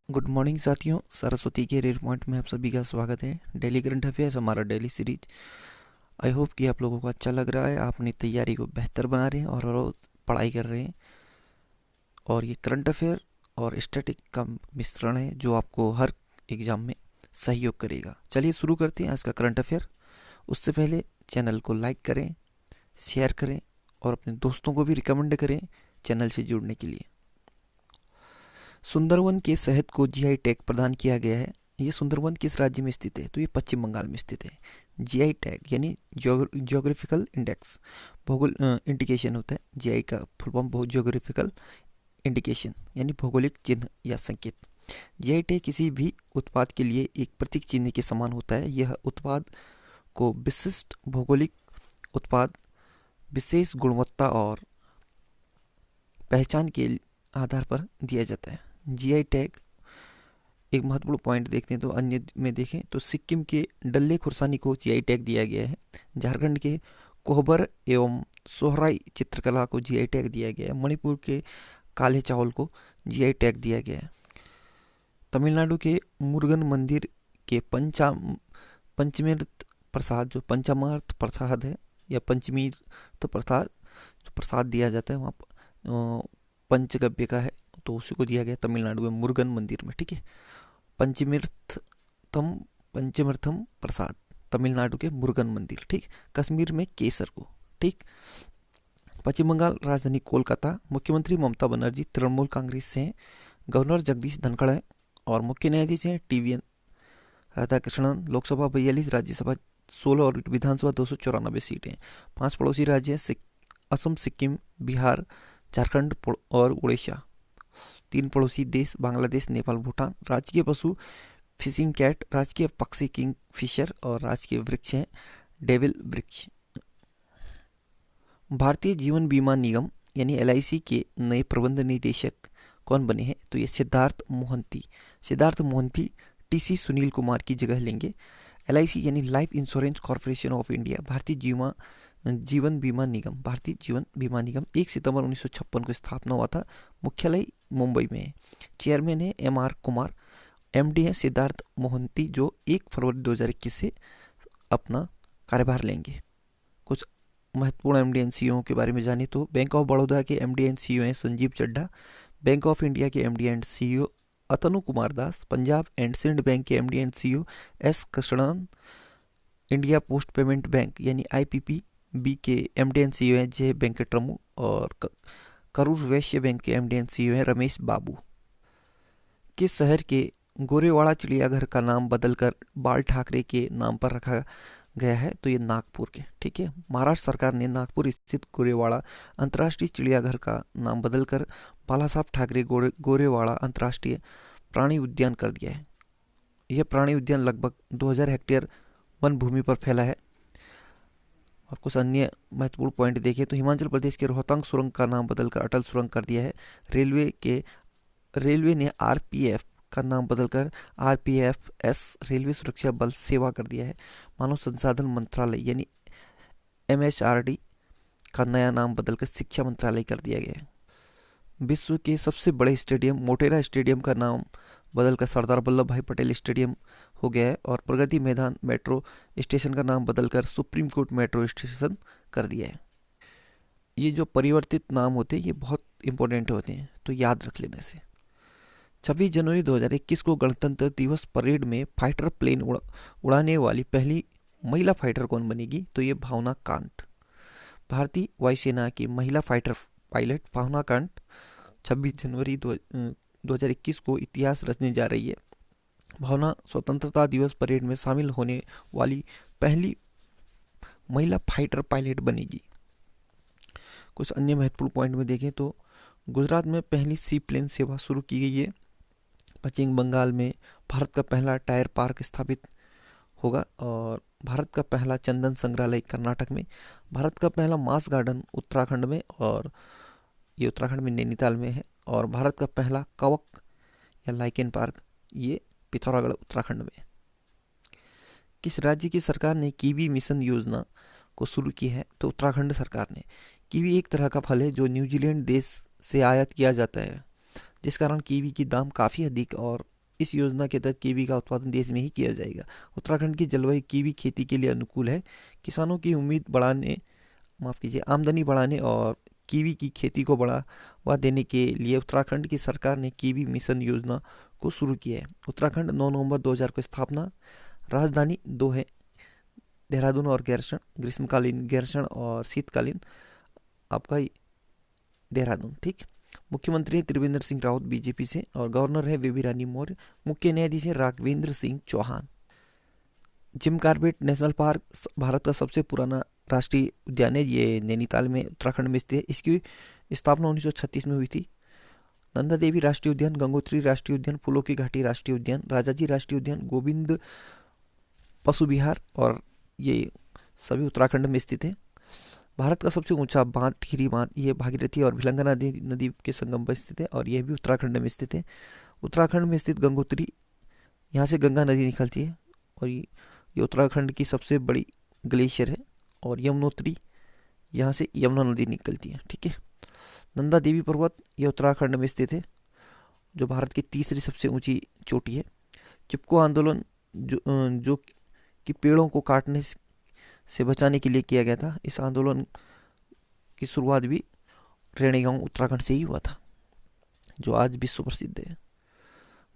Good morning साथियों, सरस्वती के red point में आप सभी का स्वागत है। डेली करंट अफेयर्स हमारा डेली सीरीज। आई होप कि आप लोगों को अच्छा लग रहा है, आप अपनी तैयारी को बेहतर बना रहे हैं और रोज पढ़ाई कर रहे हैं। और ये करंट अफेयर और स्टैटिक का मिश्रण है जो आपको हर एग्जाम में सहयोग करेगा। चलिए शुरू करते हैं आज का करंट अफेयर। उससे पहले चैनल को लाइक करें, शेयर करें और अपने दोस्तों को भी रिकमेंड करें चैनल से जुड़ने के लिए। सुंदरवन के शहद को जीआई टैग प्रदान किया गया है। ये सुंदरवन किस राज्य में स्थित है? तो ये पश्चिम बंगाल में स्थित है। जीआई टैग यानी जियोग्राफिकल इंडेक्स, भौगोल इंडिकेशन होता है। जीआई का फुल फॉर्म जियोग्राफिकल इंडिकेशन यानी भौगोलिक चिन्ह या संकेत। जीआई टैग किसी भी उत्पाद के लिए एक प्रतीक चिन्ह के समान होता है। यह उत्पाद को विशिष्ट भौगोलिक उत्पाद, विशेष गुणवत्ता और पहचान के आधार पर दिया जाता है। जीआई टैग एक महत्वपूर्ण पॉइंट देखते हैं तो अन्य में देखें तो सिक्किम के डल्ले खुरसानी को जीआई टैग दिया गया है। झारखंड के कोहबर एवं सोहराई चित्रकला को जीआई टैग दिया गया है। मणिपुर के काले चावल को जीआई टैग दिया गया है। तमिलनाडु के मुरुगन मंदिर के पंचमीर्थ प्रसाद, जो पंचमार्थ प्रसाद है या पंचमीर्थ प्रसाद, जो प्रसाद दिया जाता है वहाँ पंचगव्य का है, तो उसी को दिया गया तमिलनाडु में मुरुगन मंदिर में। ठीक है, पंचमीर्थम पंचमीर्थम प्रसाद तमिलनाडु के मुरुगन मंदिर। ठीक, कश्मीर में केसर को। ठीक, पश्चिम बंगाल राजधानी कोलकाता। मुख्यमंत्री ममता बनर्जी तृणमूल कांग्रेस से हैं। गवर्नर जगदीश धनखड़ है और मुख्य न्यायाधीश हैं टीवीएन राधाकृष्णन। लोकसभा 42, राज्यसभा 16 और विधानसभा 294 सीटें। 5 पड़ोसी राज्य हैं असम, सिक्किम, बिहार, झारखंड और उड़ीसा। 3 पड़ोसी देश बांग्लादेश, नेपाल, भूटान। राजकीय पशु फिशिंग कैट, राजकीय पक्षी किंग फिशर और राजकीय वृक्ष है डेविल वृक्ष। भारतीय जीवन बीमा निगम यानी एलआईसी के नए प्रबंध निदेशक कौन बने हैं? तो ये सिद्धार्थ मोहंती। सिद्धार्थ मोहंती टीसी सुनील कुमार की जगह लेंगे। एलआईसी यानी life insurance corporation of India, जीवन बीमा निगम, भारतीय जीवन बीमा निगम 1 सितंबर 1956 को स्थापना हुआ था। मुख्यालय मुंबई में है। चेयरमैन है एमआर कुमार। एमडी है सिद्धार्थ मोहंती जो 1 फरवरी 2021 से अपना कार्यभार लेंगे। कुछ महत्वपूर्ण एमडी एंड सीईओ के बारे में जाने तो बैंक ऑफ बड़ौदा के एमडी एंड सीईओ हैं Sanjiv Chadha. Bank of India के MD and CEO Atanu Kumar Das. Punjab and Sind Bank के MD and CEO S Krishnan. India Post payment Bank यानी आईपीपीबी के एमडी एंड सीईओ हैं जय वेंकटरमू। और करूर वैश्य बैंक के एमडी एंड सीईओ हैं रमेश बाबू। किस शहर के गोरेवाड़ा चिड़ियाघर का नाम बदलकर बाल ठाकरे के नाम पर रखा गया है? तो ये नागपुर के। ठीक है, महाराष्ट्र सरकार ने नागपुर स्थित गोरेवाड़ा अंतर्राष्ट्रीय चिड़ियाघर का नाम बदलकर बाला साहब ठाकरे गोरेवाड़ा अंतर्राष्ट्रीय प्राणी उद्यान कर दिया है। यह प्राणी उद्यान लगभग 2000 हेक्टेयर वन भूमि पर फैला है। और कुछ अन्य महत्वपूर्ण पॉइंट देखें तो हिमाचल प्रदेश के रोहतांग सुरंग का नाम बदलकर अटल सुरंग कर दिया है। रेलवे ने आरपीएफ का नाम बदलकर आरपीएफएस रेलवे सुरक्षा बल सेवा कर दिया है। मानव संसाधन मंत्रालय यानी एमएचआरडी का नया नाम बदलकर शिक्षा मंत्रालय कर दिया गया है। विश्व के सबसे बड़े स्टेडियम मोटेरा स्टेडियम का नाम बदलकर सरदार वल्लभ भाई पटेल स्टेडियम हो गया है। और प्रगति मैदान मेट्रो स्टेशन का नाम बदलकर सुप्रीम कोर्ट मेट्रो स्टेशन कर दिया है। ये जो परिवर्तित नाम होते हैं ये बहुत इंपॉर्टेंट होते हैं, तो याद रख लेने से। 26 जनवरी 2021 को गणतंत्र दिवस परेड में फाइटर प्लेन उड़ाने वाली पहली महिला फाइटर कौन बनेगी? तो ये भावना कांत। भारतीय वायुसेना की महिला फाइटर पायलट भावना कांत 26 जनवरी 2021 को इतिहास रचने जा रही है। भावना स्वतंत्रता दिवस परेड में शामिल होने वाली पहली महिला फाइटर पायलट बनेगी। कुछ अन्य महत्वपूर्ण पॉइंट में देखें तो गुजरात में पहली सी प्लेन सेवा शुरू की गई है। पश्चिम बंगाल में भारत का पहला टायर पार्क स्थापित होगा। और भारत का पहला चंदन संग्रहालय कर्नाटक में। भारत का पहला मास गार्डन उत्तराखंड में, और ये उत्तराखंड में नैनीताल में है। और भारत का पहला कवक या लाइकेन पार्क ये पिथौरागढ़ उत्तराखंड में। किस राज्य की सरकार ने कीवी मिशन योजना को शुरू की है? तो उत्तराखंड सरकार ने। कीवी एक तरह का फल है जो न्यूजीलैंड देश से आयात किया जाता है, जिस कारण कीवी की दाम काफ़ी अधिक और इस योजना के तहत कीवी का उत्पादन देश में ही किया जाएगा। उत्तराखंड की जलवायु कीवी खेती के लिए अनुकूल है। किसानों की उम्मीद बढ़ाने माफ़ कीजिए आमदनी बढ़ाने और कीवी की खेती को बढ़ावा देने के लिए उत्तराखंड की सरकार ने कीवी मिशन योजना को शुरू किया है। उत्तराखंड 9 नवंबर 2000 को स्थापना। राजधानी दो है, देहरादून और गैरसैंण। ग्रीष्मकालीन गैरसैंण और शीतकालीन आपका देहरादून। ठीक। मुख्यमंत्री त्रिवेंद्र सिंह रावत बीजेपी से और गवर्नर है बेबी रानी मौर्य। मुख्य न्यायाधीश है Raghavendra Singh Chauhan. Jim Corbett National Park Bharat का सबसे पुराना राष्ट्रीय उद्यान है। ये नैनीताल में उत्तराखंड में स्थित है। इसकी स्थापना 1936 में हुई थी। नंदा देवी राष्ट्रीय उद्यान, गंगोत्री राष्ट्रीय उद्यान, फूलों की घाटी राष्ट्रीय उद्यान, राजाजी राष्ट्रीय उद्यान, गोविंद पशु विहार और ये सभी उत्तराखंड में स्थित है। भारत का सबसे ऊंचा बांध टिहरी बांध, ये भागीरथी और भिलंगा नदी के संगम पर स्थित है और यह भी उत्तराखंड में स्थित है। उत्तराखंड में स्थित गंगोत्री, यहाँ से गंगा नदी निकलती है और ये उत्तराखंड की सबसे बड़ी ग्लेशियर है। और यमुनोत्री, यहाँ से यमुना नदी निकलती है। ठीक है। नंदा देवी पर्वत, यह उत्तराखंड में स्थित है, जो भारत की तीसरी सबसे ऊंची चोटी है। चिपको आंदोलन जो कि पेड़ों को काटने से बचाने के लिए किया गया था। इस आंदोलन की शुरुआत भी रेणी गांव उत्तराखंड से ही हुआ था, जो आज विश्व प्रसिद्ध है।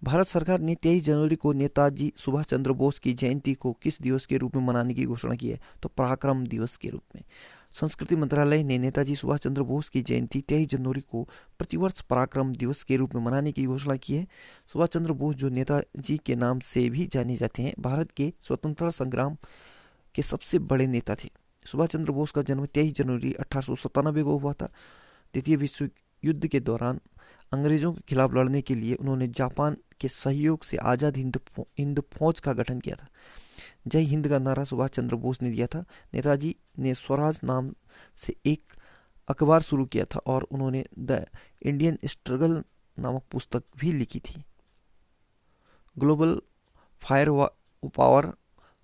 भारत सरकार ने 23 जनवरी को नेताजी सुभाष चंद्र बोस की जयंती को किस दिवस के रूप में मनाने की घोषणा की है? तो पराक्रम दिवस के रूप में। संस्कृति मंत्रालय ने नेताजी सुभाष चंद्र बोस की जयंती 23 जनवरी को प्रतिवर्ष पराक्रम दिवस के रूप में मनाने की घोषणा की है। सुभाष चंद्र बोस, जो नेताजी के नाम से भी जाने जाते हैं, भारत के स्वतंत्रता संग्राम के सबसे बड़े नेता थे। सुभाष चंद्र बोस का जन्म 23 जनवरी 1897 को हुआ था। द्वितीय विश्व युद्ध के दौरान अंग्रेजों के खिलाफ लड़ने के लिए उन्होंने जापान के सहयोग से आज़ाद हिंद फौज का गठन किया था। जय हिंद का नारा सुभाष चंद्र बोस ने दिया था। नेताजी ने स्वराज नाम से एक अखबार शुरू किया था और उन्होंने द इंडियन स्ट्रगल नामक पुस्तक भी लिखी थी। Global fire power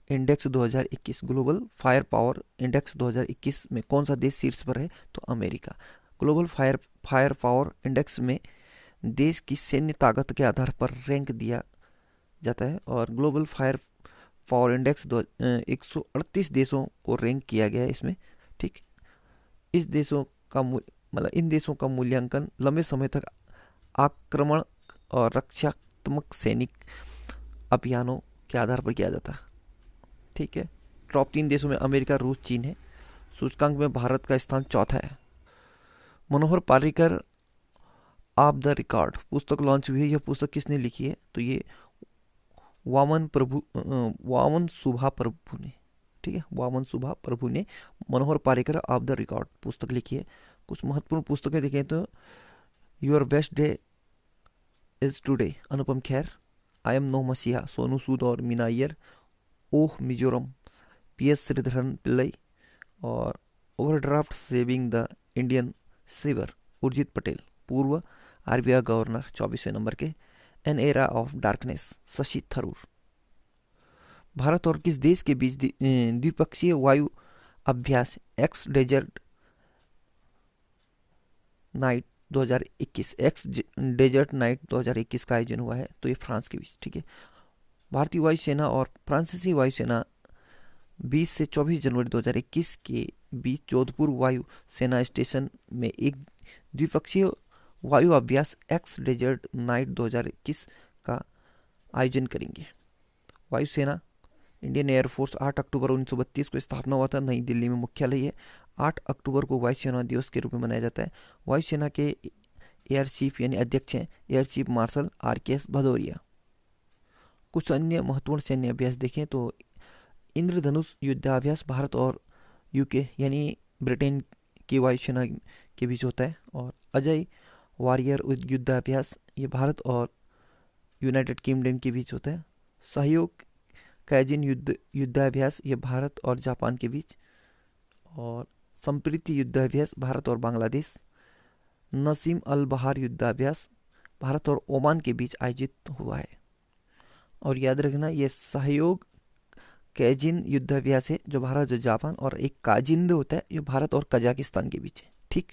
index 2021, global fire power index 2021 में कौन सा देश शीर्ष पर है? तो America. Global fire power index में देश की सैन्य ताकत के आधार पर रैंक दिया जाता है और ग्लोबल फायर पावर इंडेक्स 138 देशों को रैंक किया गया है इसमें। ठीक। इस देशों का इन देशों का मूल्यांकन लंबे समय तक आक्रमण और रक्षात्मक सैनिक अभियानों के आधार पर किया जाता है। ठीक है। टॉप 3 देशों में अमेरिका, रूस, चीन है। सूचकांक में भारत का स्थान चौथा है। मनोहर पार्रिकर ऑफ द रिकॉर्ड पुस्तक लॉन्च हुई है। यह पुस्तक किसने लिखी है? तो ये वामन सुभा प्रभु ने। ठीक है। वामन सुभा प्रभु ने Manohar Parrikar off the record पुस्तक लिखी है। कुछ महत्वपूर्ण पुस्तकें देखें तो your best day is today, Anupam Kher. I am no messiah, Sonu सूद और मीना अय्यर। ओह मिजोरम, PS श्रीधरन पिल्लई। और overdraft saving the Indian saver, Urjit Patel, पूर्व RBI गवर्नर 24वें नंबर के। An era of darkness, Shashi Tharoor. Bharat और किस देश के बीच द्विपक्षीय वायु अभ्यास एक्स डेजर्ट नाइट 2021 का आयोजन हुआ है? तो ये फ्रांस के बीच। ठीक है। भारतीय वायुसेना और फ्रांसीसी वायुसेना 20 से 24 जनवरी 2021 के बीच जोधपुर वायु सेना स्टेशन में एक द्विपक्षीय वायु अभ्यास एक्स डेजर्ट नाइट 2021 का आयोजन करेंगे। वायुसेना इंडियन एयरफोर्स 8 अक्टूबर 1932 को स्थापना हुआ था। नई दिल्ली में मुख्यालय है। 8 अक्टूबर को वायुसेना दिवस के रूप में मनाया जाता है। वायुसेना के एयर चीफ यानी अध्यक्ष हैं air chief marshal RKS Bhadauria. कुछ अन्य महत्वपूर्ण सैन्य अभ्यास देखें तो इंद्रधनुष युद्धाभ्यास भारत और UK यानी ब्रिटेन की वायुसेना के बीच होता है। और अजय वॉरियर युद्धाभ्यास, ये भारत और यूनाइटेड किंगडम के बीच होता है। सहयोग कैजिन युद्धाभ्यास, ये भारत और जापान के बीच। और संप्रीति युद्धाभ्यास भारत और बांग्लादेश। नसीम अल बहार युद्धाभ्यास भारत और ओमान के बीच आयोजित हुआ है। और याद रखना ये सहयोग कैजिन युद्धाभ्यास है जो भारत और जापान, और एक काजिंद होता है जो भारत और कजाकिस्तान के बीच है। ठीक।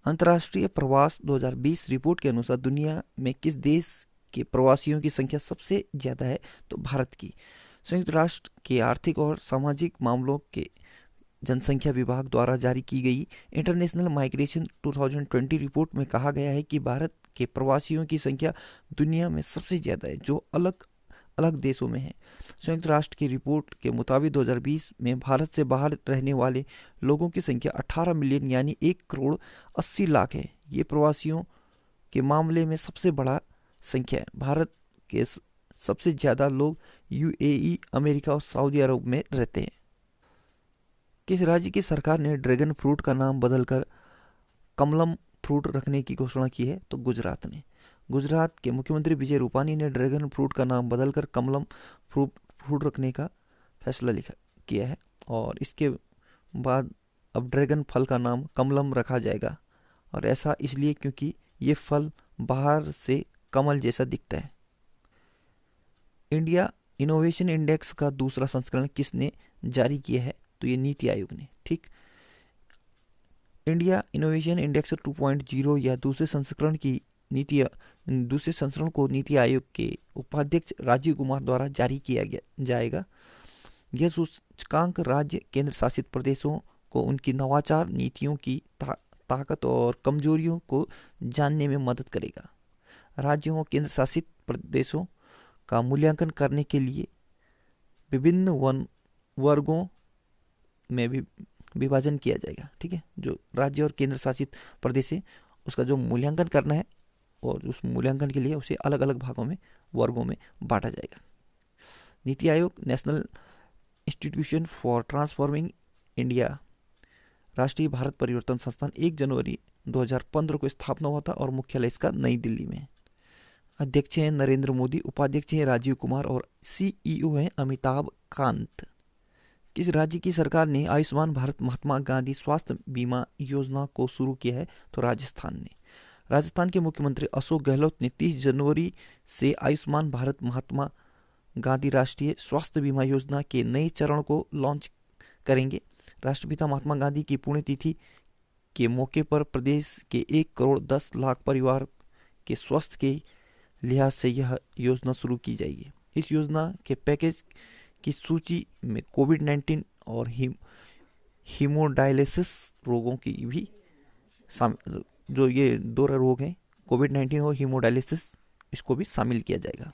अंतर्राष्ट्रीय प्रवास 2020 रिपोर्ट के अनुसार दुनिया में किस देश के प्रवासियों की संख्या सबसे ज़्यादा है तो भारत की। संयुक्त राष्ट्र के आर्थिक और सामाजिक मामलों के जनसंख्या विभाग द्वारा जारी की गई इंटरनेशनल माइग्रेशन 2020 रिपोर्ट में कहा गया है कि भारत के प्रवासियों की संख्या दुनिया में सबसे ज़्यादा है, जो अलग अलग देशों में है। संयुक्त राष्ट्र की रिपोर्ट के मुताबिक 2020 में भारत से बाहर रहने वाले लोगों की संख्या 18 मिलियन यानी 1 करोड़ 80 लाख है। ये प्रवासियों के मामले में सबसे बड़ा संख्या है। भारत के सबसे ज़्यादा लोग यूएई, अमेरिका और सऊदी अरब में रहते हैं। किस राज्य की सरकार ने ड्रैगन फ्रूट का नाम बदलकर कमलम फ्रूट रखने की घोषणा की है? तो गुजरात ने। गुजरात के मुख्यमंत्री विजय रूपानी ने ड्रैगन फ्रूट का नाम बदलकर कमलम फ्रूट रखने का फैसला किया है, और इसके बाद अब ड्रैगन फल का नाम कमलम रखा जाएगा। और ऐसा इसलिए क्योंकि ये फल बाहर से कमल जैसा दिखता है। इंडिया इनोवेशन इंडेक्स का दूसरा संस्करण किसने जारी किया है? तो ये नीति आयोग ने। ठीक, इंडिया इनोवेशन इंडेक्स 2.0 या दूसरे संस्करण को नीति आयोग के उपाध्यक्ष राजीव कुमार द्वारा जारी किया जाएगा। यह सूचकांक राज्य केंद्र शासित प्रदेशों को उनकी नवाचार नीतियों की ताकत और कमजोरियों को जानने में मदद करेगा। राज्यों और केंद्र शासित प्रदेशों का मूल्यांकन करने के लिए विभिन्न वर्गों में भी विभाजन किया जाएगा। ठीक है, जो राज्य और केंद्र शासित प्रदेश है उसका जो मूल्यांकन करना है, और उस मूल्यांकन के लिए उसे अलग अलग भागों में, वर्गों में बांटा जाएगा। NITI Aayog national institution for transforming India, राष्ट्रीय भारत परिवर्तन संस्थान 1 जनवरी 2015 को स्थापना हुआ था और मुख्यालय इसका नई दिल्ली में है। अध्यक्ष हैं नरेंद्र मोदी, उपाध्यक्ष हैं राजीव कुमार और सीईओ हैं अमिताभ कांत। किस राज्य की सरकार ने आयुष्मान भारत महात्मा गांधी स्वास्थ्य बीमा योजना को शुरू किया है? तो राजस्थान ने। राजस्थान के मुख्यमंत्री अशोक गहलोत ने 30 जनवरी से आयुष्मान भारत महात्मा गांधी राष्ट्रीय स्वास्थ्य बीमा योजना के नए चरण को लॉन्च करेंगे। राष्ट्रपिता महात्मा गांधी की पुण्यतिथि के मौके पर प्रदेश के 1 करोड़ 10 लाख परिवार के स्वास्थ्य के लिहाज से यह योजना शुरू की जाएगी। इस योजना के पैकेज की सूची में कोविड-19 और हीमोडायलिसिस रोगों की भी जो ये 2 रोग हैं, कोविड-19 और हीमोडायलिसिस, इसको भी शामिल किया जाएगा।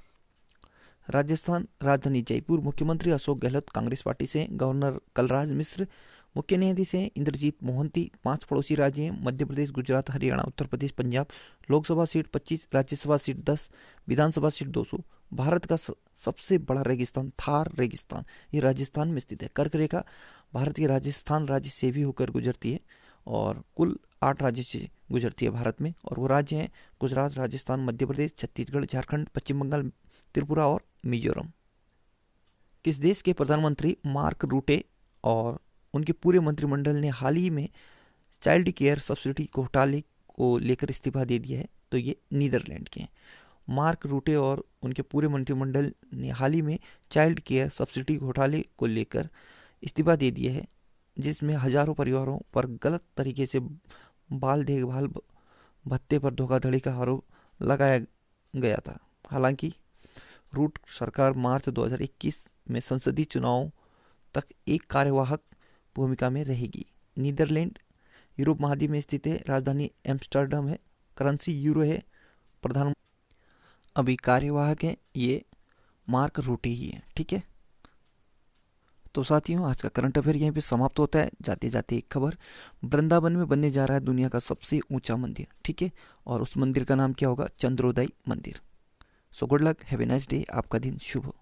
राजस्थान राजधानी जयपुर, मुख्यमंत्री अशोक गहलोत कांग्रेस पार्टी से, गवर्नर कलराज मिश्र, मुख्य न्यायाधीश हैं इंद्रजीत मोहंती। 5 पड़ोसी राज्य हैं मध्य प्रदेश, गुजरात, हरियाणा, उत्तर प्रदेश, पंजाब। लोकसभा सीट 25, राज्यसभा सीट 10, विधानसभा सीट 200। भारत का सबसे बड़ा रेगिस्तान थार रेगिस्तान, ये राजस्थान में स्थित है। कर्क रेखा भारत के राजस्थान राज्य से भी होकर गुजरती है और कुल 8 राज्यों से गुजरती है भारत में, और वो राज्य हैं गुजरात, राजस्थान, मध्य प्रदेश, छत्तीसगढ़, झारखंड, पश्चिम बंगाल, त्रिपुरा और मिजोरम। किस देश के प्रधानमंत्री मार्क रूटे और उनके पूरे मंत्रिमंडल ने हाल ही में चाइल्ड केयर सब्सिडी घोटाले को लेकर इस्तीफा दे दिया है? तो ये नीदरलैंड के हैं। मार्क रूटे और उनके पूरे मंत्रिमंडल ने हाल ही में चाइल्ड केयर सब्सिडी घोटाले को लेकर इस्तीफा दे दिया है, जिसमें हजारों परिवारों पर गलत तरीके से बाल देखभाल भत्ते पर धोखाधड़ी का आरोप लगाया गया था। हालांकि रूट सरकार मार्च 2021 में संसदीय चुनावों तक एक कार्यवाहक भूमिका में रहेगी। नीदरलैंड यूरोप महाद्वीप में स्थित है, राजधानी एम्स्टर्डम है, करेंसी यूरो है, प्रधान अभी कार्यवाहक है ये मार्क रूटे ही है। ठीक है, तो साथियों आज का करंट अफेयर यहीं पे समाप्त होता है। जाते जाते एक खबर, वृंदावन में बनने जा रहा है दुनिया का सबसे ऊंचा मंदिर। ठीक है, और उस मंदिर का नाम क्या होगा? चंद्रोदय मंदिर। So good luck, have a nice day, आपका दिन शुभ हो।